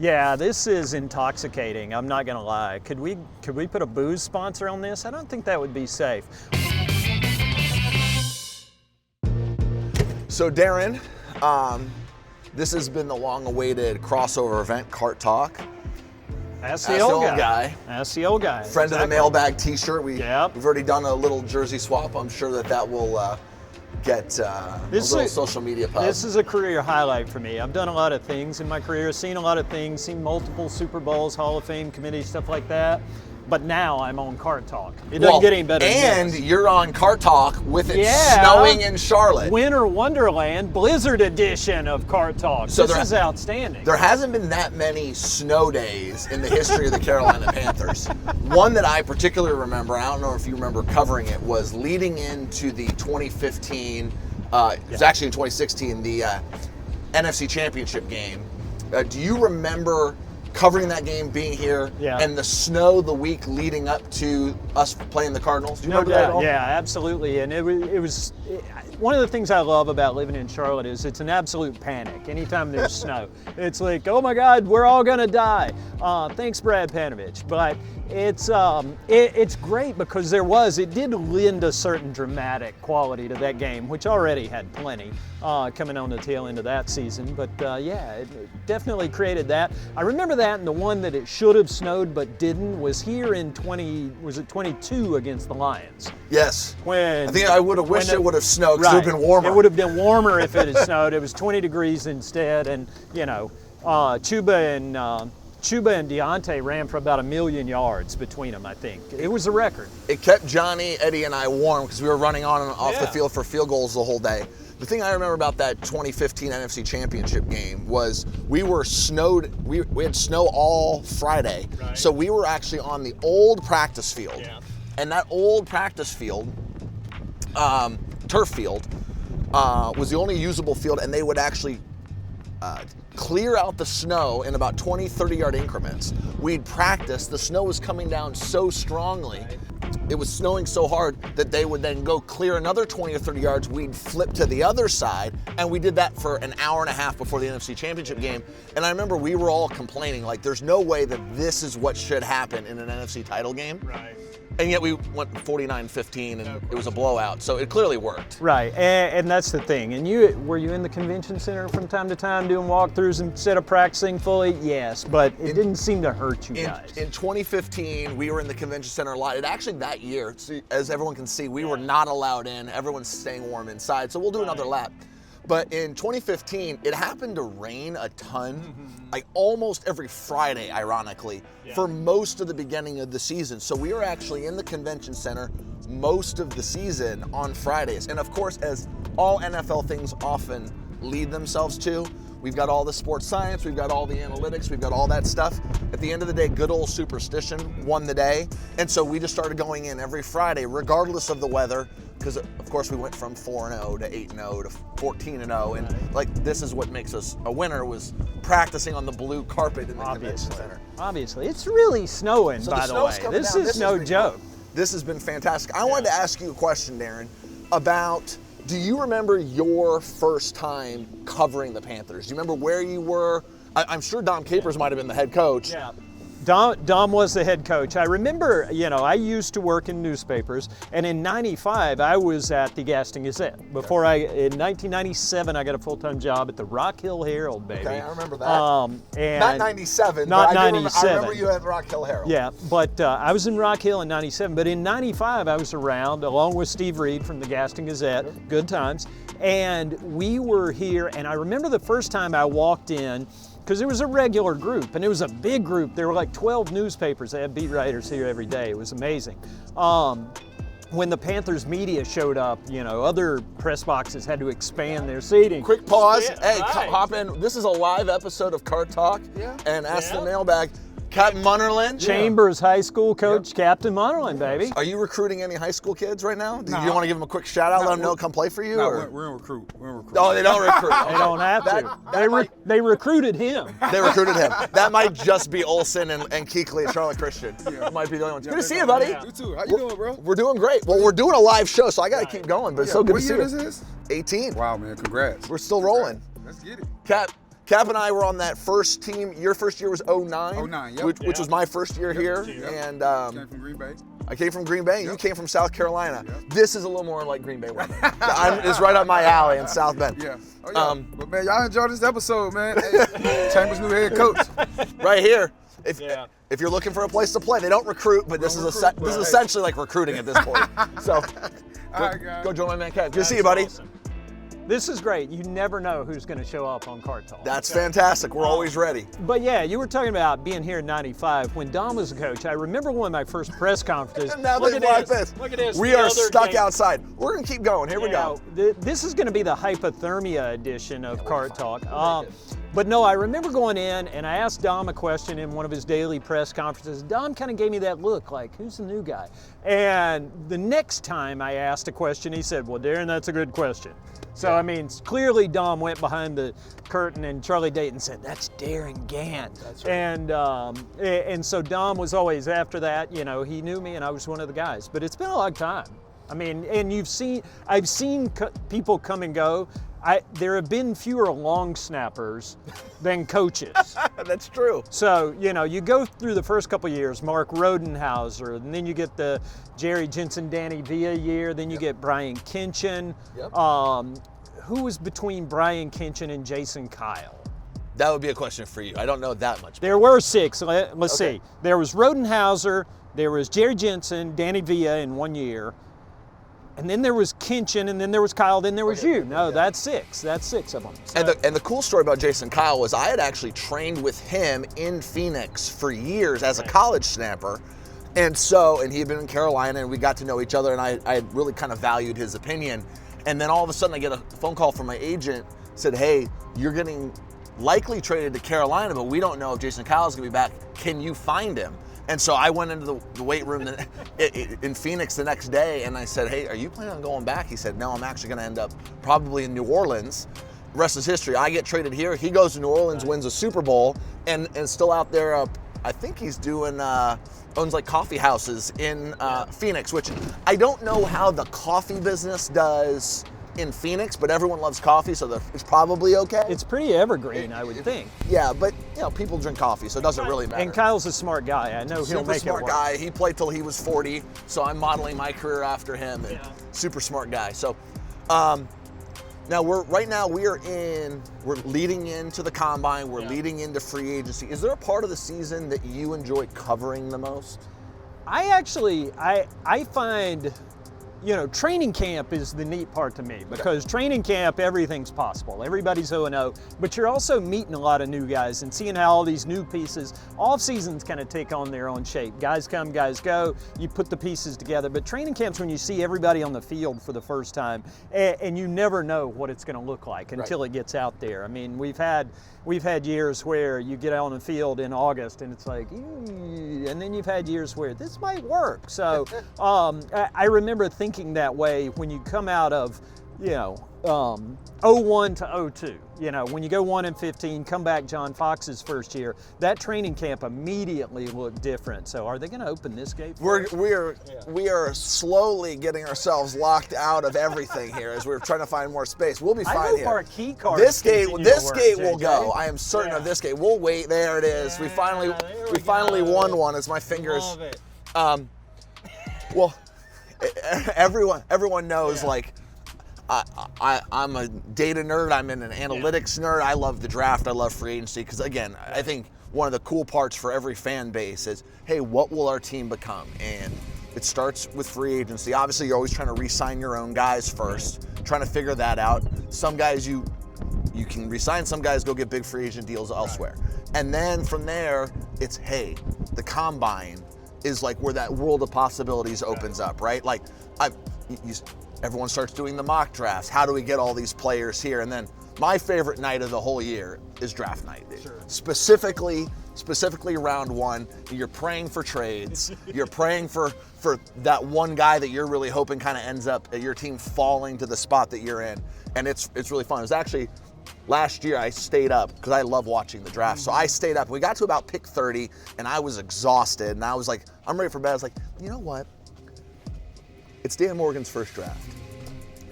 Yeah, this is intoxicating. I'm not gonna lie. Could we put a booze sponsor on this? I don't think that would be safe. So Darin, this has been the long-awaited crossover event, Cart Talk. That's the old guy. That's the old guy. Friend of the mailbag T-shirt. We've Yep. already done a little jersey swap. I'm sure that will get a little social media pub. This is a career highlight for me. I've done a lot of things in my career, seen a lot of things, seen multiple Super Bowls, Hall of Fame committee, stuff like that. But now I'm on Cart Talk. It doesn't get any better than this. And you're on Cart Talk with it snowing in Charlotte. Winter Wonderland Blizzard edition of Cart Talk. So this is outstanding. There hasn't been that many snow days in the history of the Carolina Panthers. One that I particularly remember, I don't know if you remember covering it, was leading into the 2015, it was actually in 2016, the NFC Championship game. Do you remember covering that game, being here, and the snow the week leading up to us playing the Cardinals? Do you remember that at all? Yeah, absolutely. And it was one of the things I love about living in Charlotte is it's an absolute panic anytime there's snow. It's like, oh my God, we're all gonna die. Thanks, Brad Panovich. But it's great because it did lend a certain dramatic quality to that game, which already had plenty coming on the tail end of that season. But yeah, it definitely created that. I remember that, and the one that it should have snowed but didn't was here in 22 against the Lions. Yes. I think I would have wished it would have snowed because it would have been warmer. It would have been warmer if it had snowed. It was 20 degrees instead, and Chuba and Deontay ran for about 1 million yards between them, I think. It was a record. It kept Johnny, Eddie, and I warm because we were running on and off the field for field goals the whole day. The thing I remember about that 2015 NFC Championship game was we were snowed. We had snow all Friday, so we were actually on the old practice field, and that old practice field, turf field, was the only usable field, and they would actually clear out the snow in about 20, 30-yard increments. We'd practice. The snow was coming down so strongly. It was snowing so hard that they would then go clear another 20 or 30 yards. We'd flip to the other side, and we did that for an hour and a half before the NFC Championship game. And I remember we were all complaining, like, there's no way that this is what should happen in an NFC title game. Right. And yet we went 49-15, and it was a blowout. So it clearly worked. Right, and that's the thing. And were you in the convention center from time to time doing walkthroughs instead of practicing fully? Yes, but it didn't seem to hurt you guys. In 2015, we were in the convention center a lot. It actually that year, as everyone can see, we were not allowed in. Everyone's staying warm inside. So we'll do another lap. But in 2015, it happened to rain a ton, like almost every Friday, ironically, for most of the beginning of the season. So we were actually in the convention center most of the season on Fridays. And of course, as all NFL things often lead themselves to, we've got all the sports science, we've got all the analytics, we've got all that stuff. At the end of the day, good old superstition won the day. And so we just started going in every Friday, regardless of the weather, because of course we went from 4-0 to 8-0 to 14-0, and like this is what makes us a winner, was practicing on the blue carpet in the convention center. Obviously, it's really snowing, by the way. This is no joke. This has been fantastic. I wanted to ask you a question, Darin, about, do you remember your first time covering the Panthers? Do you remember where you were? I'm sure Dom Capers might have been the head coach. Yeah. Dom was the head coach. I remember, I used to work in newspapers, and in '95 I was at the Gaston Gazette. In 1997 I got a full-time job at the Rock Hill Herald, baby. Okay, I remember that. And not 97, not but 97. I remember you at the Rock Hill Herald. Yeah, but I was in Rock Hill in '97, but in '95 I was around along with Steve Reed from the Gaston Gazette, good times, and we were here, and I remember the first time I walked in, because it was a regular group, and it was a big group. There were like 12 newspapers. They had beat writers here every day. It was amazing. When the Panthers media showed up, other press boxes had to expand their seating. Quick pause. Hey, hop in. This is a live episode of Cart Talk and Ask the Mailbag. Captain Munnerlyn. Chambers High School coach, Captain Munnerlyn, baby. Are you recruiting any high school kids right now? Do you want to give them a quick shout out, let them know come play for you? No, we're in recruit. Oh, they don't recruit. They don't have to. They recruited him. They recruited him. That might just be Olsen and Keekly at Charlotte Christian. Might be the only ones. Good to see you, buddy. You too. How you doing, bro? We're doing great. Well, we're doing a live show, so I got to keep going, but it's so good to see you. What year this is? 18. Wow, man. Congrats. We're still rolling. Let's get it. Cap and I were on that first team. Your first year was 09? 09, yep. Which was my first year here. Yep. And Came from Green Bay. I came from Green Bay. Yep. You came from South Carolina. Yep. This is a little more like Green Bay weather. It's right up my alley in South Bend. Yeah. Oh, yeah. But, man, y'all enjoyed this episode, man. Hey, Chambers' new head coach. Right here. If you're looking for a place to play, they don't recruit, but this is essentially like recruiting at this point. So go join my man Kev. Good to see you, buddy. Awesome. This is great. You never know who's going to show up on Cart Talk. That's fantastic. We're always ready. But yeah, you were talking about being here in '95 when Dom was the coach. I remember one of my first press conferences. Now Look at this. Look at this. We are stuck outside. We're going to keep going. Here we go. This is going to be the hypothermia edition of Cart Talk. But no, I remember going in and I asked Dom a question in one of his daily press conferences. Dom kind of gave me that look like, who's the new guy? And the next time I asked a question, he said, well, Darin, that's a good question. So, I mean, clearly Dom went behind the curtain and Charlie Dayton said, that's Darin Gantt. That's right. And so Dom was always after that, you know, he knew me and I was one of the guys. But it's been a long time. I mean, and I've seen people come and go. There have been fewer long snappers than coaches. That's true. So, you know, you go through the first couple years, Mark Rodenhauser, and then you get the Jerry Jensen, Danny Villa year, then you get Brian Kinchin. Yep. Who was between Brian Kinchin and Jason Kyle? That would be a question for you. I don't know that much. There were 6. Let's see. There was Rodenhauser, there was Jerry Jensen, Danny Villa in 1 year. And then there was Kinchin, and then there was Kyle, then there was you. No, that's 6. That's 6 of them. So. And the cool story about Jason Kyle was I had actually trained with him in Phoenix for years as a college snapper. And he had been in Carolina, and we got to know each other, and I really kind of valued his opinion. And then all of a sudden I get a phone call from my agent, said, hey, you're getting likely traded to Carolina, but we don't know if Jason Kyle is going to be back. Can you find him? And so I went into the weight room in Phoenix the next day, and I said, hey, are you planning on going back? He said, no, I'm actually going to end up probably in New Orleans. The rest is history. I get traded here. He goes to New Orleans, wins a Super Bowl, and still out there. I think he's doing, owns like coffee houses in Phoenix, which I don't know how the coffee business does in Phoenix, but everyone loves coffee, so it's probably okay. It's pretty evergreen, I would think. Yeah, but you know, people drink coffee, so it doesn't really matter. And Kyle's a smart guy. I know he'll make it work. Super smart guy. He played till he was 40, so I'm modeling my career after him. And super smart guy. So now we're leading into the combine. We're leading into free agency. Is there a part of the season that you enjoy covering the most? I find, you know, training camp is the neat part to me because training camp, everything's possible. Everybody's 0-0, but you're also meeting a lot of new guys and seeing how all these new pieces, off seasons kind of take on their own shape. Guys come, guys go, you put the pieces together, but training camp's when you see everybody on the field for the first time and you never know what it's gonna look like until it gets out there. I mean, we've had years where you get out on the field in August and it's like, and then you've had years where this might work. So I remember thinking that way when you come out of, you know, 01 to 02. You know, when you go 1-15, come back John Fox's first year, that training camp immediately looked different. So are they going to open this gate? We are slowly getting ourselves locked out of everything here as we're trying to find more space. We'll be fine here. Our key cards this gate will go. I am certain of this gate. We'll wait. There it is. We finally won one as my fingers. Love it. Well, everyone knows like. I'm a data nerd. I'm an analytics nerd. I love the draft. I love free agency because, again, I think one of the cool parts for every fan base is, hey, what will our team become? And it starts with free agency. Obviously, you're always trying to re-sign your own guys first, trying to figure that out. Some guys you can re-sign. Some guys go get big free agent deals elsewhere. And then from there, it's, hey, the combine is like where that world of possibilities opens up, right? Like, everyone starts doing the mock drafts. How do we get all these players here? And then my favorite night of the whole year is draft night. Sure. Specifically round 1, you're praying for trades. You're praying for that one guy that you're really hoping kind of ends up at your team falling to the spot that you're in. And it's really fun. It was actually last year I stayed up because I love watching the draft. So I stayed up. We got to about pick 30 and I was exhausted. And I was like, I'm ready for bed. I was like, you know what? It's Dan Morgan's first draft.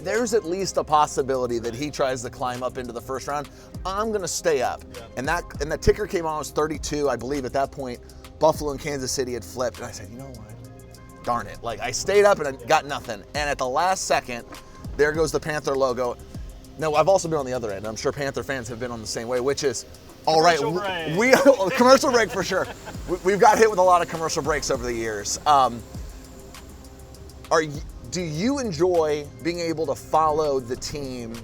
there's at least a possibility that he tries to climb up into the first round. I'm gonna stay up. Yeah. And that ticker came on, I was 32, I believe at that point. Buffalo and Kansas City had flipped, and I said, you know what? Darn it. Like, I stayed up and I got nothing. And at the last second, there goes the Panther logo. Now, I've also been on the other end. I'm sure Panther fans have been on the same way, which is, all right, we commercial break for sure. We've got hit with a lot of commercial breaks over the years. Do you enjoy being able to follow the team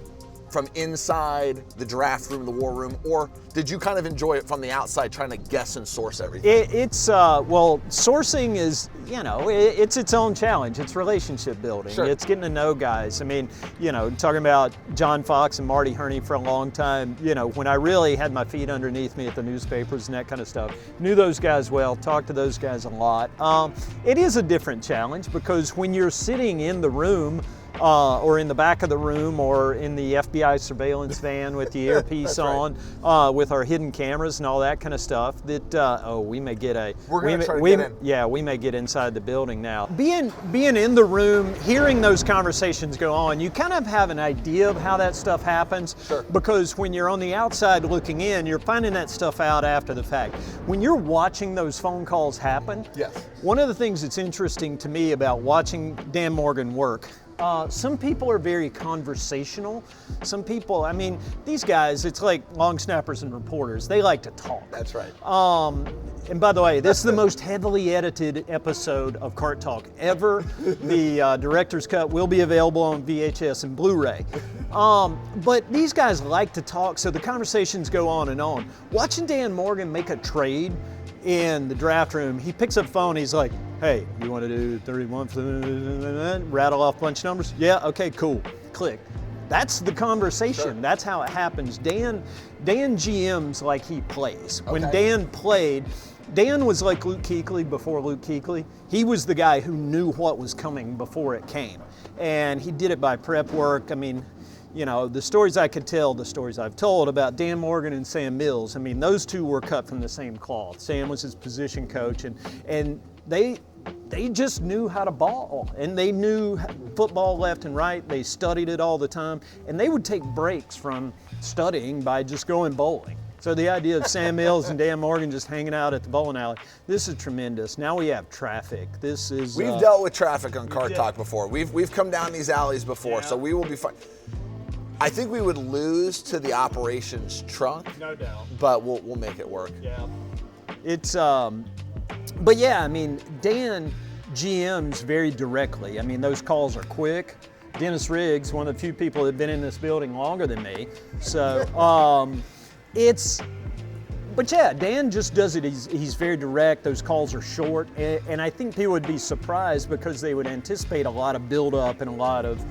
from inside the draft room, the war room, or did you kind of enjoy it from the outside, trying to guess and source everything? Well, sourcing is, it's its own challenge. It's relationship building. Sure. It's getting to know guys. I mean, talking about John Fox and Marty Herney for a long time, when I really had my feet underneath me at the newspapers and that kind of stuff, knew those guys well, talked to those guys a lot. It is a different challenge because when you're sitting in the room, or in the back of the room, or in the FBI surveillance van with the earpiece on, with our hidden cameras and all that kind of stuff. We may get inside the building now. Being in the room, hearing those conversations go on, you kind of have an idea of how that stuff happens. Sure. Because when you're on the outside looking in, you're finding that stuff out after the fact. When you're watching those phone calls happen, yes. One of the things that's interesting to me about watching Dan Morgan work. Some people are very conversational. Some people, these guys, it's like long snappers and reporters. They like to talk. That's right. And by the way, this is the most heavily edited episode of Cart Talk ever. The director's cut will be available on VHS and Blu-ray. But these guys like to talk, so the conversations go on and on. Watching Dan Morgan make a trade in the draft room, he picks up the phone, he's like, hey, you want to do 31, rattle off a bunch of numbers? Yeah, okay, cool, click. That's the conversation. Sure. That's how it happens. Dan GMs like he plays. Okay. When Dan played, Dan was like Luke Kuechly before Luke Kuechly. He was the guy who knew what was coming before it came. And he did it by prep work. The stories I could tell, the stories I've told about Dan Morgan and Sam Mills, those two were cut from the same cloth. Sam was his position coach, and they just knew how to ball, and they knew football left and right. They studied it all the time, and they would take breaks from studying by just going bowling. So the idea of Sam Mills and Dan Morgan just hanging out at the bowling alley, this is tremendous. Now we have traffic. We've dealt with traffic on Cart Talk before. We've come down these alleys before, so we will be fine. I think we would lose to the operations trunk. No doubt. But we'll make it work. Yeah. It's but yeah, Dan GMs very directly. Those calls are quick. Dennis Riggs, one of the few people that have been in this building longer than me. So but yeah, Dan just does it. He's very direct. Those calls are short, and I think people would be surprised because they would anticipate a lot of build-up and a lot of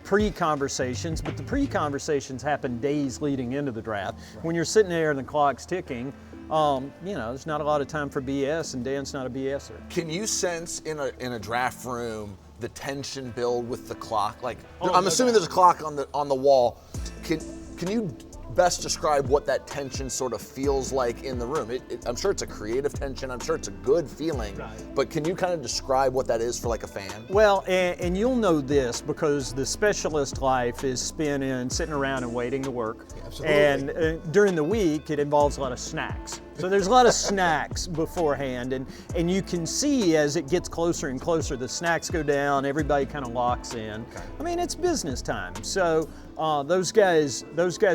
pre-conversations, but the pre-conversations happen days leading into the draft. When you're sitting there and the clock's ticking, there's not a lot of time for BS, and Dan's not a BSer. Can you sense in a draft room the tension build with the clock? I'm assuming there's a clock on the wall. Can you best describe what that tension sort of feels like in the room? I'm sure it's a creative tension. I'm sure it's a good feeling. Right. But can you kind of describe what that is for a fan? Well, and you'll know this because the specialist life is spent in sitting around and waiting to work. Yeah, absolutely. And during the week, it involves a lot of snacks. So there's a lot of snacks beforehand, and you can see as it gets closer and closer, the snacks go down, everybody kind of locks in. Okay. It's business time. So those guys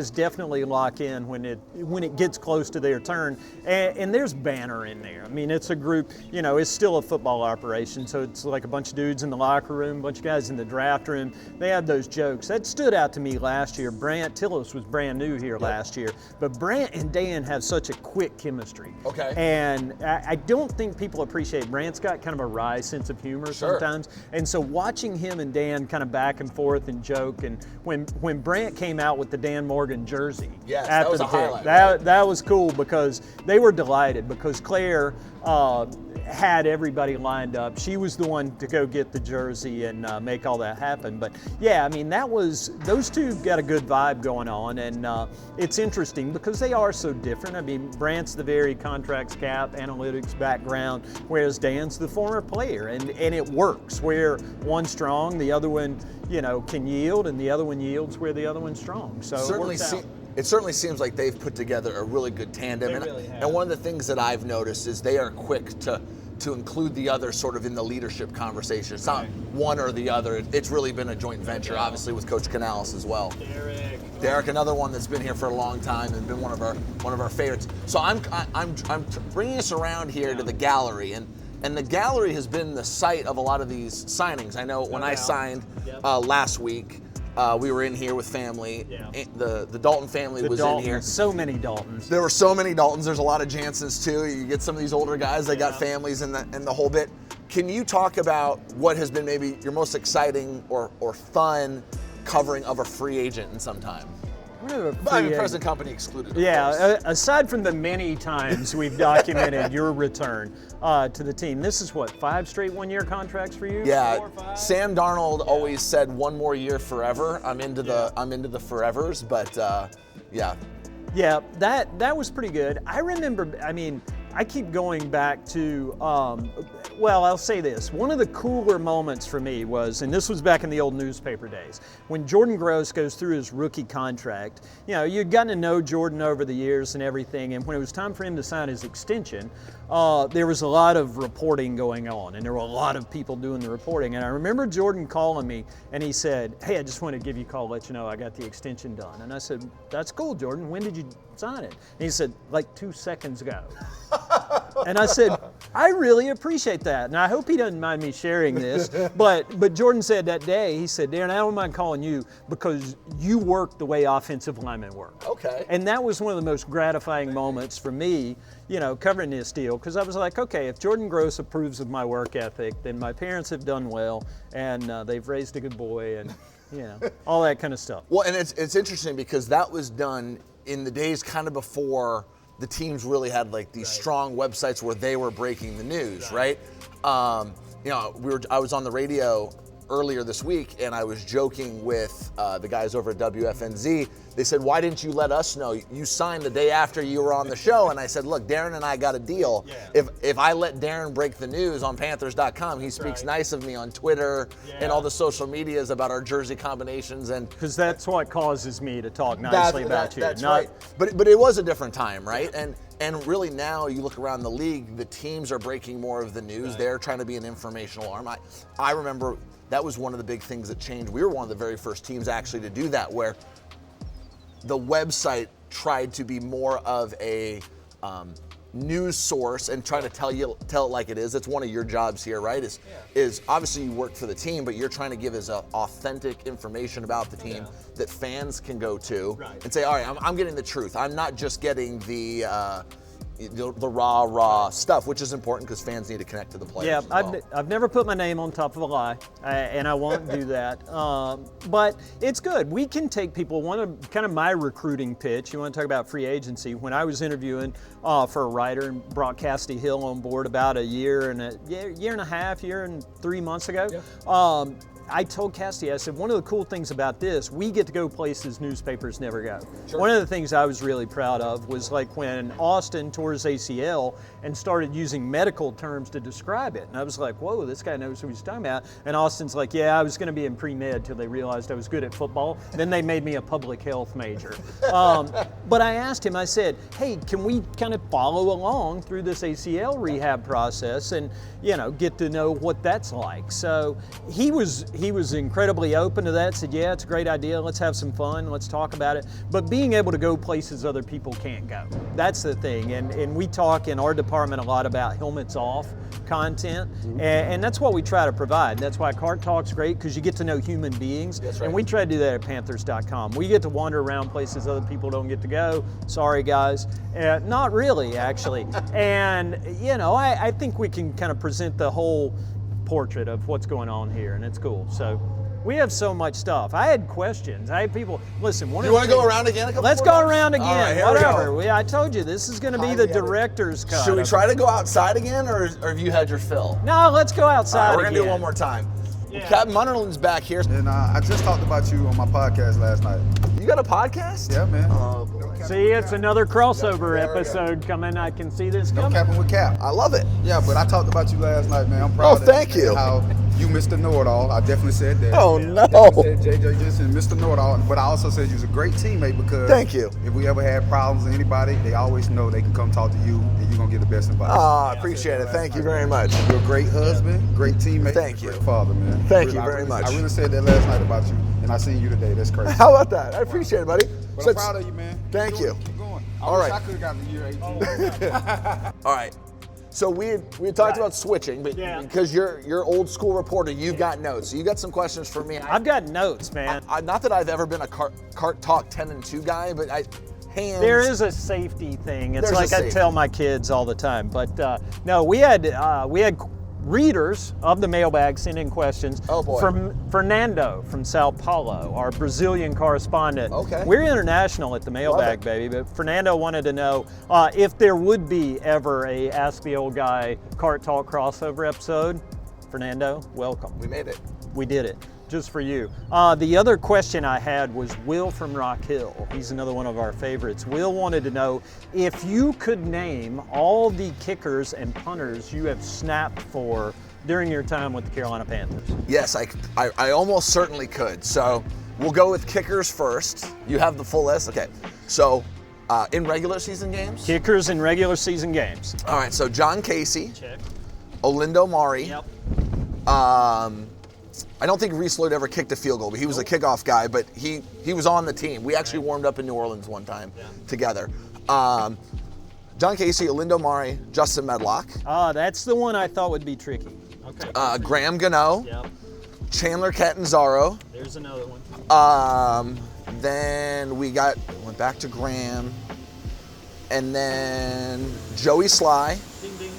definitely lock in when it gets close to their turn, and there's banner in there. It's a group. It's still a football operation, so it's like a bunch of dudes in the locker room, a bunch of guys in the draft room. They have those jokes that stood out to me last year. Brant Tillis was brand new here last year, but Brant and Dan have such a quick chemistry. Okay. And I don't think people appreciate Brant's got kind of a wry sense of humor sometimes, and so watching him and Dan kind of back and forth and joke, and when Brant came out with the Dan Morgan jersey after the pick. Highlight, that was cool because they were delighted because Claire had everybody lined up. She was the one to go get the jersey and make all that happen. But yeah, I mean, those two got a good vibe going on, and it's interesting because they are so different. I mean, Brant's the very contracts, cap, analytics background, whereas Dan's the former player, and it works where one's strong, the other one, can yield, and the other one yields where the other one's strong. So it certainly seems like they've put together a really good tandem. They really have. And one of the things that I've noticed is they are quick to include the other sort of in the leadership conversation. It's not one or the other. It's really been a joint venture, obviously, with Coach Canales as well. Derek, another one that's been here for a long time and been one of our favorites. So I'm bringing us around here to the gallery, and the gallery has been the site of a lot of these signings. I know when I signed last week, we were in here with family. Yeah. The Dalton family was in here. So many Daltons. There were so many Daltons. There's a lot of Jansons too. You get some of these older guys, they got families and the whole bit. Can you talk about what has been maybe your most exciting or fun covering of a free agent in some time? Present company excluded. Yeah, aside from the many times we've documented your return to the team, this is what, 5 straight one-year contracts for you? Yeah, 4 or 5? Sam Darnold always said 1 more year forever. I'm into the forevers, but yeah. Yeah, that was pretty good. I remember, I keep going back to, I'll say this. One of the cooler moments for me was, and this was back in the old newspaper days, when Jordan Gross goes through his rookie contract. You'd gotten to know Jordan over the years and everything, and when it was time for him to sign his extension, there was a lot of reporting going on, and there were a lot of people doing the reporting. And I remember Jordan calling me, and he said, "Hey, I just want to give you a call, let you know I got the extension done." And I said, "That's cool, Jordan. When did you sign it?" And he said, "Like 2 seconds ago." And I said, "I really appreciate that." And I hope he doesn't mind me sharing this. But Jordan said that day, he said, "Darin, I don't mind calling you because you work the way offensive linemen work." Okay. And that was one of the most gratifying moments for me, covering this deal, because I was like, okay, if Jordan Gross approves of my work ethic, then my parents have done well, and they've raised a good boy, and all that kind of stuff. Well, and it's interesting because that was done in the days kind of before the teams really had like these strong websites where they were breaking the news, right? I was on the radio earlier this week, and I was joking with the guys over at WFNZ. They said, "Why didn't you let us know? You signed the day after you were on the show." And I said, "Look, Darin and I got a deal. Yeah. If I let Darin break the news on Panthers.com, he speaks nice of me on Twitter and all the social medias about our jersey combinations." And because that's what causes me to talk nicely about you. That's right. But it was a different time, right? And really now you look around the league, the teams are breaking more of the news. Right. They're trying to be an informational arm. I remember that was one of the big things that changed. We were one of the very first teams actually to do that, where the website tried to be more of a news source and try to tell it like it is. That's one of your jobs here, right? Is obviously you work for the team, but you're trying to give us authentic information about the team that fans can go to and say, all right, I'm getting the truth. I'm not just getting the raw stuff, which is important because fans need to connect to the players. Yeah, as well. I've never put my name on top of a lie, and I won't do that. But it's good. We can take people. One of kind of my recruiting pitch. You want to talk about free agency? When I was interviewing for a writer and brought Cassidy Hill on board about a year and a half, year and 3 months ago. Yeah. I told Cassidy, I said, one of the cool things about this, we get to go places newspapers never go. Sure. One of the things I was really proud of was like when Austin tore his ACL and started using medical terms to describe it. And I was like, whoa, this guy knows what he's talking about. And Austin's like, yeah, I was going to be in pre-med till they realized I was good at football. Then they made me a public health major. But I asked him, I said, hey, can we kind of follow along through this ACL rehab process and, get to know what that's like? So he was incredibly open to that, said, yeah, it's a great idea, let's have some fun, let's talk about it. But being able to go places other people can't go, that's the thing. And we talk in our department a lot about helmets off content, and that's what we try to provide. That's why Cart Talk's great, because you get to know human beings. That's right. And we try to do that at Panthers.com. We get to wander around places other people don't get to go. Sorry, guys. Not really, actually. And, I think we can kind of present the whole portrait of what's going on here, and it's cool. So We have so much stuff. I had questions. I had people, listen, You want to go around again? Let's go around again. All right, here we go. Whatever. I told you, this is going to be the director's cut. Should we try to go outside again, or have you had your fill? No, let's go outside We're going to do again. it one more time. Yeah. Well, Captain Munnerland's back here. And I just talked about you on my podcast last night. You got a podcast? Yeah, man. Oh, boy. See, it's another crossover episode coming. I can see this No coming. capping with Cap. I love it. Yeah, but I talked about you last night, man. I'm proud of thank you. how you Mr. Know-It-All. I definitely said that. Oh, I no. definitely said JJ Jensen, Mr. Know-It-All, but I also said you was a great teammate because Thank you. if we ever had problems with anybody, they always know they can come talk to you and you're going to get the best advice. I appreciate it. Thank you very much. You're a great husband, great teammate, Thank you. great father, man. Thank you I very much. I really said that last night about you, and I seen you today. That's crazy. How about that? I appreciate it, buddy. But So I'm it's- proud of you, man. Thank you. Keep going. I All wish right. I could have gotten the year 18. All right. So we had talked about switching, but Yeah. because you're old school reporter, you've got notes. So you got some questions for me. I've got notes, man. Not that I've ever been a cart talk 10 and 2 guy, but hands. There is a safety thing. It's There's a like I safety. tell my kids all the time. But no, we had readers of the mailbag send in questions. Oh, boy. From Fernando from Sao Paulo, our Brazilian correspondent. Okay. We're international at the mailbag, baby. But Fernando wanted to know if there would be ever a Ask the Old Guy Cart Talk crossover episode. Fernando, welcome. We made it. We did it, just for you. The other question I had was Will from Rock Hill. He's another one of our favorites. Will wanted to know if you could name all the kickers and punters you have snapped for during your time with the Carolina Panthers. Yes, I almost certainly could. So we'll go with kickers first. You have the full list? Okay. So in regular season games? Kickers in regular season games. All right, so John Casey, Check. Olindo Mari. Yep. I don't think Reese Lloyd ever kicked a field goal, but he was a kickoff guy, but he was on the team. We actually warmed up in New Orleans one time together. John Casey, Olindo Mari, Justin Medlock, That's the one I thought would be tricky. Okay. Graham Gano, Yep. Chandler Catanzaro. There's another one. Then we went back to Graham, and then Joey Sly, Ding ding.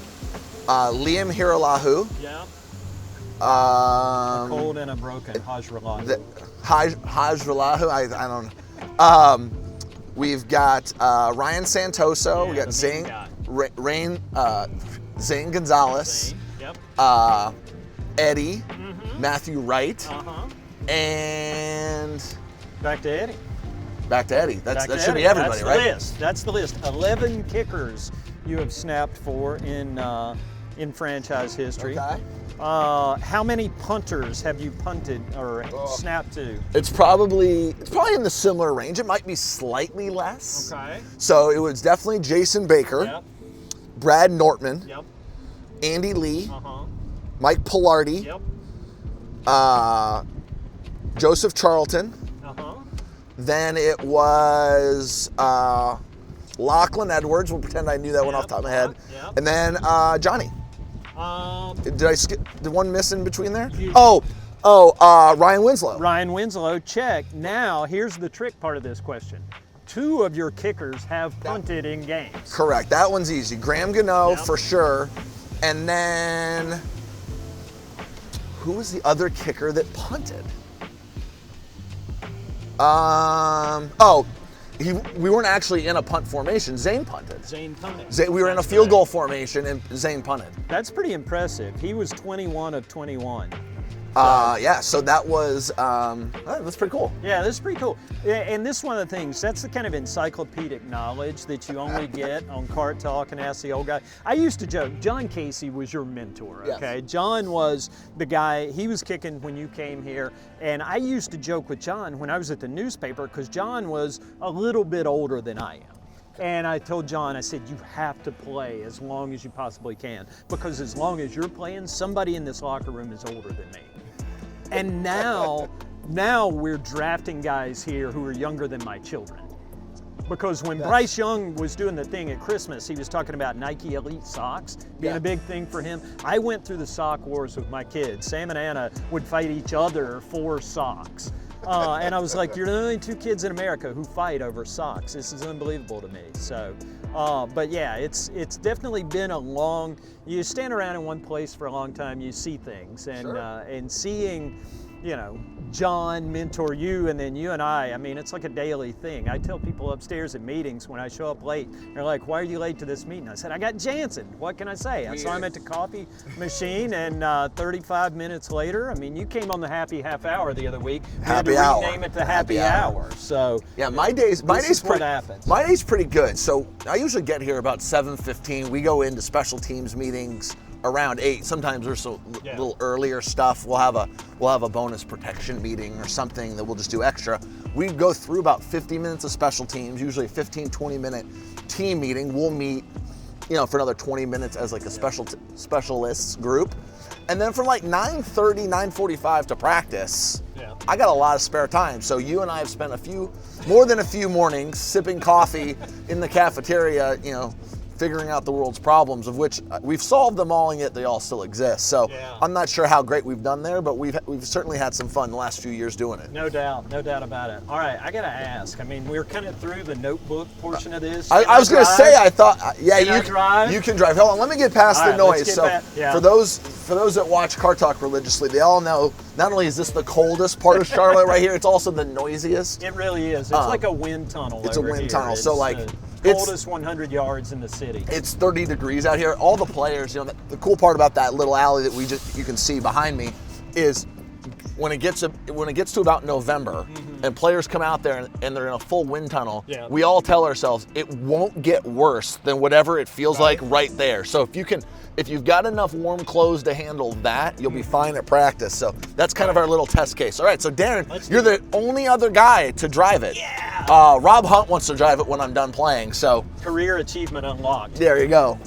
Liam Hiralahu, Yep. um, Cold and a broken Hajrallah. Hajralahu, I don't know. We've got Ryan Santoso, Yeah, we got the Zane, main Zane Gonzalez, Zane. Yep. Eddie, Matthew Wright, and Back to Eddie. back to Eddie. Back That to should Eddie. be everybody, That's right? the list. That's the list. 11 kickers you have snapped for in franchise history. Okay. How many punters have you punted or snapped to? It's probably in the similar range. It might be slightly less. Okay. So it was definitely Jason Baker, Yep. Brad Nortman, Yep. Andy Lee, Uh-huh. Mike Pilardi, Yep. Joseph Charlton. Uh-huh. Then it was Lachlan Edwards. We'll pretend I knew that one off the top of my head. Yep. And then Johnny. Did I skip? Did one miss in between there? You- Ryan Winslow. Ryan Winslow, check. Now, here's the trick part of this question. 2 of your kickers have punted in games. Correct. That one's easy. Graham Gano Yep. for sure. And then who was the other kicker that punted? We weren't actually in a punt formation. Zane punted. Zane punted. We were in a That's field good. goal formation and Zane punted. That's pretty impressive. He was 21 of 21. So that was that's pretty cool. Yeah, this is pretty cool. Yeah, and this is one of the things, that's the kind of encyclopedic knowledge that you only get on Cart Talk and Ask the Old Guy. I used to joke, John Casey was your mentor, Yes. okay? John was the guy, he was kicking when you came here, and I used to joke with John when I was at the newspaper, because John was a little bit older than I am. And I told John, I said, you have to play as long as you possibly can, because as long as you're playing, somebody in this locker room is older than me. And now we're drafting guys here who are younger than my children. Because when Bryce Young was doing the thing at Christmas, he was talking about Nike Elite socks being a big thing for him. I went through the sock wars with my kids. Sam and Anna would fight each other for socks. And I was like, you're the only 2 kids in America who fight over socks. This is unbelievable to me. So, but yeah, it's definitely been you stand around in one place for a long time, you see things, and seeing, John mentor you, and then you and I mean, it's like a daily thing. I tell people upstairs at meetings when I show up late, they're like, why are you late to this meeting? I said, I got Jansen. What can I say? So I'm at the coffee machine, and 35 minutes later, I mean, you came on the happy half hour the other week. Happy hour. Rename it to happy hour. So yeah, my day's pretty good. So I usually get here about 7:15. We go into special teams meetings around 8. Sometimes there's a little earlier stuff. We'll have a bonus protection meeting or something that we'll just do extra. We go through about 50 minutes of special teams, usually a 15-20 minute team meeting. We'll meet, for another 20 minutes as like a specialists group. And then from like 9:30, 9:45 to practice, I got a lot of spare time. So you and I have spent more than a few mornings sipping coffee in the cafeteria, figuring out the world's problems, of which we've solved them all, and yet they all still exist. So I'm not sure how great we've done there, but we've certainly had some fun the last few years doing it. No doubt about it. All right, I gotta ask. I mean, we're kind of through the notebook portion of this. I was gonna say, I thought, you can drive. Hold on, let me get past the noise. So for those that watch Car Talk religiously, they all know not only is this the coldest part of Charlotte right here, it's also the noisiest. It really is. It's like a wind tunnel. It's a wind tunnel. It's so like. Coldest 100 yards in the city. It's 30 degrees out here. All the players, the cool part about that little alley that you can see behind me is when it gets to about November and players come out there and they're in a full wind tunnel, we all tell ourselves it won't get worse than whatever it feels like right there. So if you've got enough warm clothes to handle that, you'll be fine at practice. So that's kind of our little test case. All right, so Darin, you're the only other guy to drive it. Yeah. Rob Hunt wants to drive it when I'm done playing. So career achievement unlocked. There you go.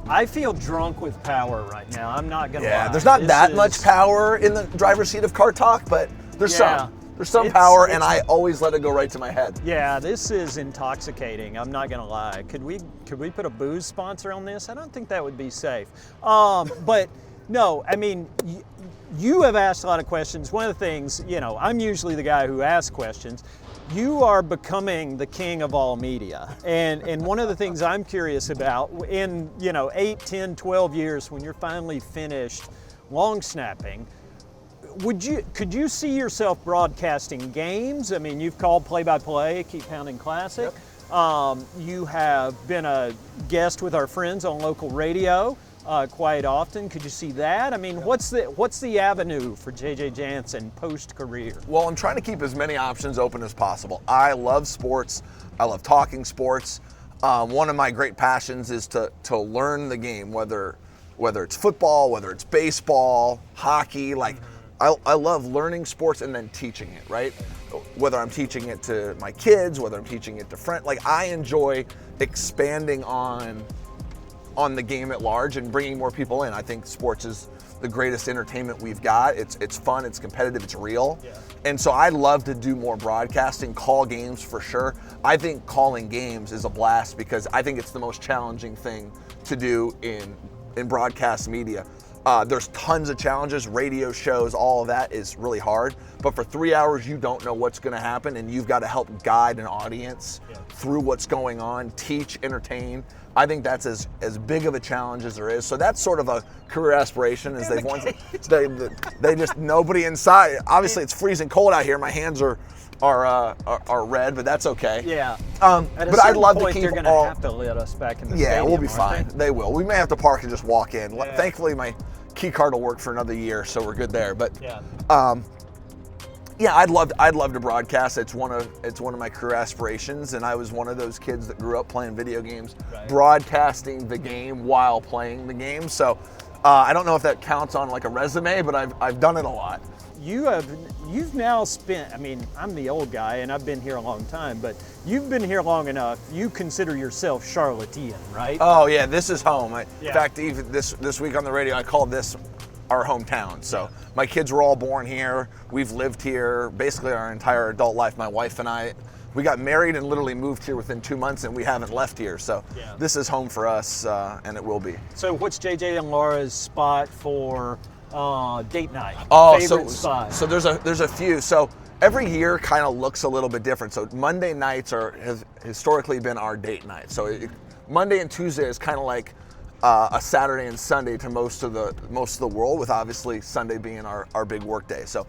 I feel drunk with power right now. I'm not gonna lie. There's not much power in the driver's seat of Car Talk, but there's some. There's some power, and I always let it go right to my head. Yeah, this is intoxicating. I'm not gonna lie. Could we put a booze sponsor on this? I don't think that would be safe. But no, I mean, you have asked a lot of questions. One of the things, I'm usually the guy who asks questions. You are becoming the king of all media. And one of the things I'm curious about in, 8, 10, 12 years when you're finally finished long snapping, could you see yourself broadcasting games? I mean, you've called play-by-play, Keep Pounding Classic. Yep. You have been a guest with our friends on local radio quite often. Could you see that? I mean, what's the avenue for JJ Jansen post-career? Well, I'm trying to keep as many options open as possible. I love sports. I love talking sports. One of my great passions is to learn the game, whether it's football, whether it's baseball, hockey, like. I love learning sports and then teaching it, right? Whether I'm teaching it to my kids, whether I'm teaching it to friends, like I enjoy expanding on the game at large and bringing more people in. I think sports is the greatest entertainment we've got. It's fun, it's competitive, it's real. Yeah. And so I'd love to do more broadcasting, call games for sure. I think calling games is a blast because I think it's the most challenging thing to do in broadcast media. There's tons of challenges, radio shows, all of that is really hard. But for 3 hours, you don't know what's going to happen, and you've got to help guide an audience through what's going on, teach, entertain. I think that's as big of a challenge as there is. So that's sort of a career aspiration. Is they just nobody inside. Obviously, it's freezing cold out here. My hands are red, but that's okay. Yeah. But I'd love to keep they're going to have to let us back in the stadium. Yeah, we'll be fine. They will. We may have to park and just walk in. Yeah. Thankfully, my key card will work for another year, so we're good there. But I'd love to broadcast. It's one of my career aspirations, and I was one of those kids that grew up playing video games, broadcasting the game while playing the game. So I don't know if that counts on like a resume, but I've done it a lot. You've now spent, I mean, I'm the old guy and I've been here a long time, but you've been here long enough, you consider yourself Charlottean, right? Oh yeah, this is home. In fact, even this week on the radio, I called this our hometown. So my kids were all born here. We've lived here basically our entire adult life. My wife and I, we got married and literally moved here within 2 months, and we haven't left here. So this is home for us, and it will be. So what's JJ and Laura's spot for date night? Favorite spot? So there's a few. So every year kind of looks a little bit different. So Monday nights have historically been our date night. So Monday and Tuesday is kind of like a Saturday and Sunday to most of the world, with obviously Sunday being our big work day. So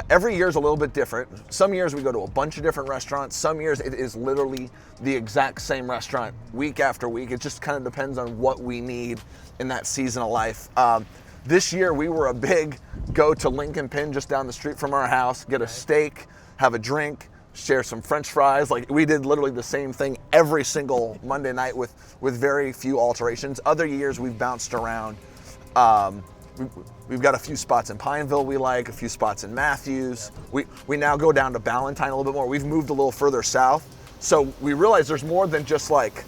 every year is a little bit different. Some years we go to a bunch of different restaurants. Some years it is literally the exact same restaurant week after week. It just kind of depends on what we need in that season of life. This year we were a big go to Lincoln Pin just down the street from our house, get a steak, have a drink, share some French fries. Like, we did literally the same thing every single Monday night with very few alterations. Other years we've bounced around. We've got a few spots in Pineville we like, a few spots in Matthews. We now go down to Ballantyne a little bit more. We've moved a little further south. So we realize there's more than just like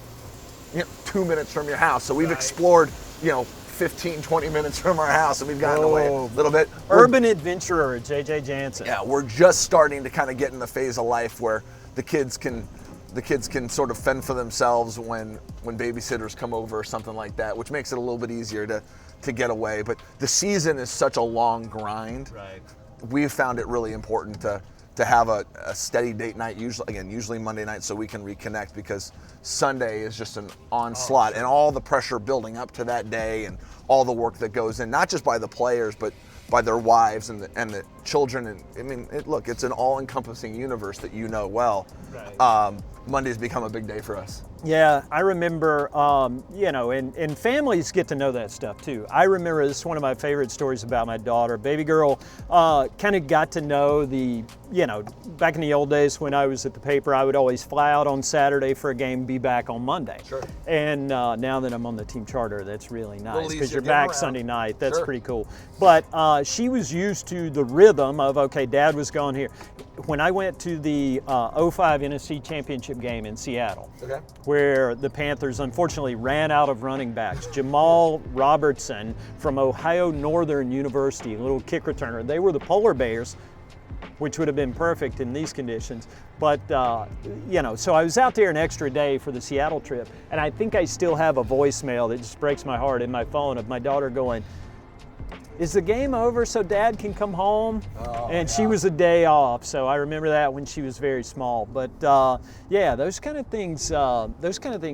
2 minutes from your house. So we've explored 15, 20 minutes from our house, and we've gotten away a little bit. Urban adventurer, JJ Jansen. Yeah, we're just starting to kind of get in the phase of life where the kids can sort of fend for themselves when babysitters come over or something like that, which makes it a little bit easier to get away. But the season is such a long grind. Right. We've found it really important to have a steady date night, usually Monday night, so we can reconnect, because Sunday is just an onslaught, and all the pressure building up to that day and all the work that goes in, not just by the players, but by their wives and the children. And I mean, it's an all-encompassing universe that well. Right. Monday's become a big day for us. Yeah, I remember, and families get to know that stuff too. I remember, this is one of my favorite stories about my daughter. Baby girl kind of got to know back in the old days when I was at the paper, I would always fly out on Saturday for a game, be back on Monday. Sure. And now that I'm on the team charter, that's really nice, because you're get back around. Sunday night. That's Sure. pretty cool. But she was used to the rhythm of, okay, Dad was gone here. When I went to the 05 NFC Championship game in Seattle, Okay. where the Panthers unfortunately ran out of running backs. Jamal Robertson from Ohio Northern University, little kick returner. They were the polar bears, which would have been perfect in these conditions. But, so I was out there an extra day for the Seattle trip, and I think I still have a voicemail that just breaks my heart in my phone of my daughter going, "Is the game over so Dad can come home?" And she was a day off, so I remember that when she was very small. But those kind of things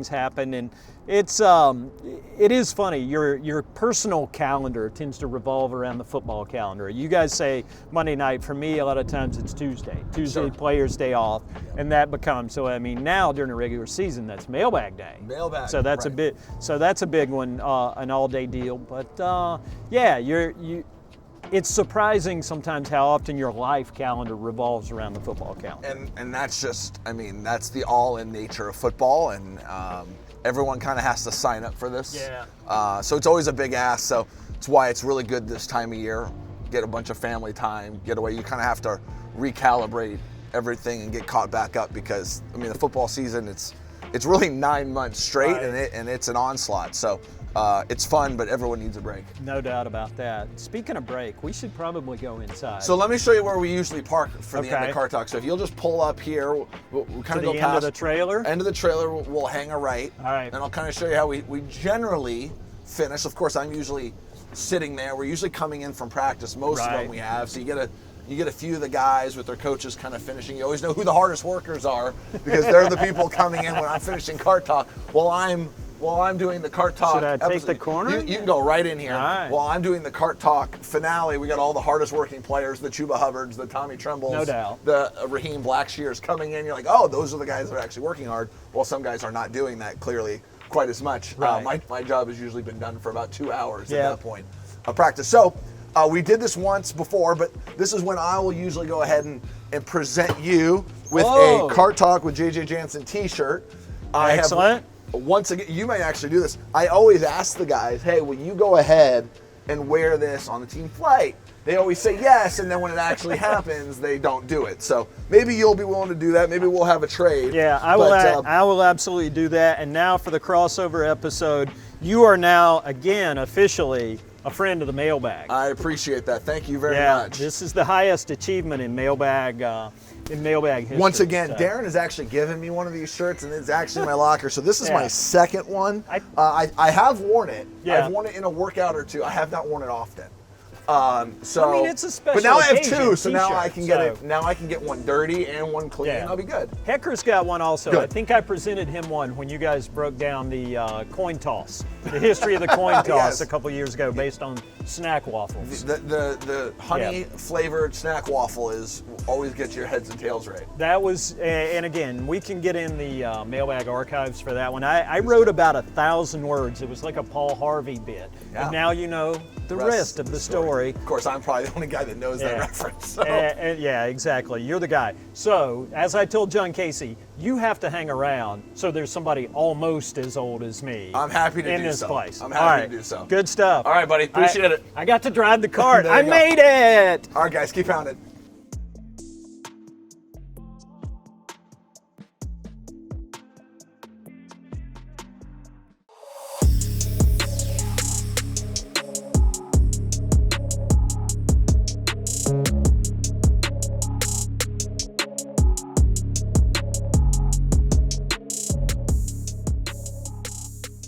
happen, and it is funny. Your personal calendar tends to revolve around the football calendar. You guys say Monday night. For me, a lot of times it's Tuesday. Tuesday, players' day off, and that becomes now during the regular season, that's mailbag day. Mailbag. So that's right. a big one, an all-day deal. But it's surprising sometimes how often your life calendar revolves around the football calendar. And that's just, that's the all-in nature of football, and everyone kind of has to sign up for this. Yeah. So it's always a big ask. So it's why it's really good this time of year. Get a bunch of family time, get away. You kind of have to recalibrate everything and get caught back up, because the football season, it's really 9 months straight, Right. and it's an onslaught. So it's fun, but everyone needs a break. No doubt about that. Speaking of break, we should probably go inside. So let me show you where we usually park for the end Okay. of Car Talk. So if you'll just pull up here, we'll kind to of go the past end of the trailer. End of the trailer, we'll hang a right. All right. And I'll kind of show you how we generally finish. Of course, I'm usually sitting there. We're usually coming in from practice, most of Right. them we have. So you get a few of the guys with their coaches kind of finishing. You always know who the hardest workers are, because they're the people coming in when I'm finishing Car Talk. While I'm doing the Cart Talk Should I take episode, the corner? You can go right in here. All right. While I'm doing the Cart Talk finale, we got all the hardest working players, the Chuba Hubbards, the Tommy Trembles, No doubt. the Raheem Blackshears coming in. You're like, oh, those are the guys that are actually working hard. Well, some guys are not doing that clearly quite as much. Right. My job has usually been done for about 2 hours Yeah. at that point of practice. So we did this once before, but this is when I will usually go ahead and present you with Oh. a Cart Talk with JJ Jansen t-shirt. Excellent. Once again, you might actually do this. I always ask the guys, hey, will you go ahead and wear this on the team flight? They always say yes, and then when it actually happens, they don't do it. So maybe you'll be willing to do that. Maybe we'll have a trade. Yeah, I will absolutely do that. And now for the crossover episode, you are now again officially a friend of the mailbag. I appreciate that. Thank you very Yeah, much. this is the highest achievement in mailbag history. Once again, so. Darin has actually given me one of these shirts, and it's actually in my locker. So this is Yeah. my second one. I have worn it. Yeah. I've worn it in a workout or two. I have not worn it often. So I mean, it's a special But now I have occasion two, so now I t-shirt, can get so- it. Now I can get one dirty and one clean. Yeah. I'll be good. Hecker's got one also. Good. I think I presented him one when you guys broke down the coin toss, the history of the coin toss Yes. a couple years ago based on snack waffles. The honey flavored snack waffle is always gets your heads and tails right. That was, and again, we can get in the mailbag archives for that one. I wrote about 1,000 words. It was like a Paul Harvey bit. Yeah. And now you know the rest of the story. Of course, I'm probably the only guy that knows that Yeah. reference. So. And yeah, exactly. You're the guy. So, as I told John Casey, you have to hang around so there's somebody almost as old as me. I'm happy to in do this so. place. I'm All happy right. to do so. Good stuff. All right, buddy. Appreciate it. I got to drive the cart. There you I go. made it. All right, guys, keep pounding.